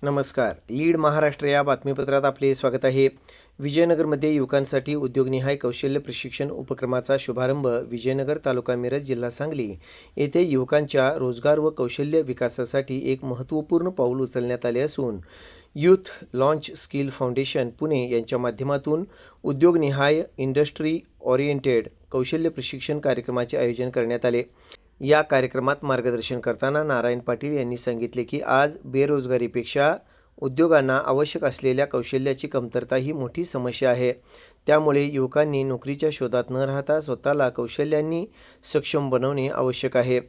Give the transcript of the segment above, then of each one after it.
नमस्कार. लीड महाराष्ट्र या बातमीपत्रात आपले स्वागत आहे. विजयनगरमध्ये युवकांसाठी उद्योगनिहाय कौशल्य प्रशिक्षण उपक्रमाचा शुभारंभ विजयनगर तालुका मिरज जिल्हा सांगली येथे युवकांच्या रोजगार व कौशल्य विकासासाठी एक महत्त्वपूर्ण पाऊल उचलण्यात आले असून youth launch skill foundation Pune यांच्या माध्यमातून उद्योगनिहाय इंडस्ट्री ओरिएंटेड कौशल्य प्रशिक्षण कार्यक्रमाचे आयोजन करण्यात आले. या कार्यक्रमात मार्गदर्शन करताना नारायण पाटील यांनी सांगितले की आज बेरोजगारीपेक्षा उद्योगांना आवश्यक असलेल्या कौशल्याची कमतरता ही मोठी समस्या आहे. त्यामुळे युवकांनी नोकरीच्या शोधात न राहता स्वतःला कौशल्यांनी सक्षम बनवणे आवश्यक आहे.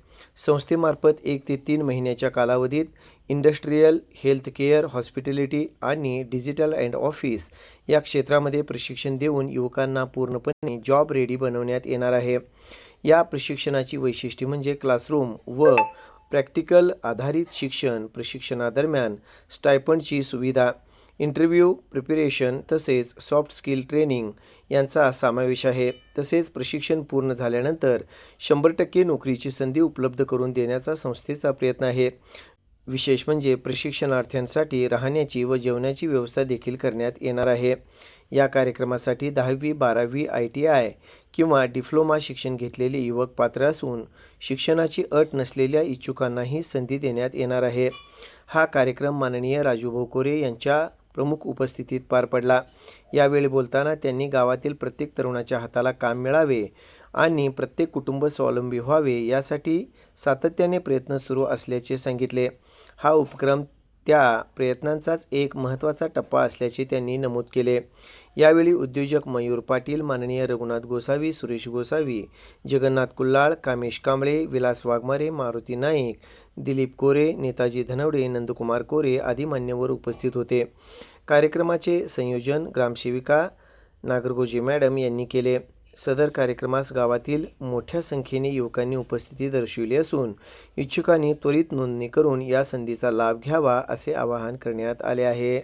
संस्थेमार्फत 1 ते 3 महिन्याच्या कालावधीत इंडस्ट्रियल, हेल्थकेअर, हॉस्पिटॅलिटी आणि डिजिटल अँड ऑफिस या क्षेत्रामध्ये प्रशिक्षण देऊन युवकांना पूर्णपणे जॉब रेडी बनवण्यात येणार आहे. या प्रशिक्षणाची वैशिष्ट्ये म्हणजे क्लासरूम व प्रॅक्टिकल आधारित शिक्षण, प्रशिक्षणादरम्यान स्टायपंडची सुविधा, इंटरव्ह्यू प्रिपरेशन तसेच सॉफ्ट स्किल ट्रेनिंग यांचा समावेश आहे. तसेच प्रशिक्षण पूर्ण झाल्यानंतर 100% नोकरीची संधी उपलब्ध करून देण्याचा संस्थेचा प्रयत्न आहे. विशेष म्हणजे प्रशिक्षणार्थ्यांसाठी राहण्याची व जेवणाची व्यवस्था देखील करण्यात येणार आहे. या कार्यक्रमासाठी 10वी, 12वी, ITI किंवा डिप्लोमा शिक्षण घेतलेले युवक पात्र असून शिक्षणाची अट नसलेल्या इच्छुकांनाही संधी देण्यात येणार आहे. हा कार्यक्रम माननीय राजूभाऊ कोरे यांच्या प्रमुख उपस्थितीत पार पडला. यावेळी बोलताना त्यांनी गावातील प्रत्येक तरुणाच्या हाताला काम मिळावे आणि प्रत्येक कुटुंब स्वावलंबी व्हावे यासाठी सातत्याने प्रयत्न सुरू असल्याचे सांगितले. हा उपक्रम त्या प्रयत्नांचाच एक महत्त्वाचा टप्पा असल्याचे त्यांनी नमूद केले. यावेळी उद्योजक मयूर पाटील, माननीय रघुनाथ गोसावी, सुरेश गोसावी, जगन्नाथ कुल्लाळ, कामेश कांबळे, विलास वाघमारे, मारुती नाईक, दिलीप कोरे, नेताजी धनवडे, नंदकुमार कोरे आदी मान्यवर उपस्थित होते. कार्यक्रमाचे संयोजन ग्रामसेविका नागरगोजे मॅडम यांनी केले. सदर कार्यक्रमास गावातील मोठ्या संख्येने युवकांनी उपस्थिती दर्शविली असून इच्छुकांनी त्वरित नोंदणी करून या संधीचा लाभ घ्यावा असे आवाहन करण्यात आले आहे.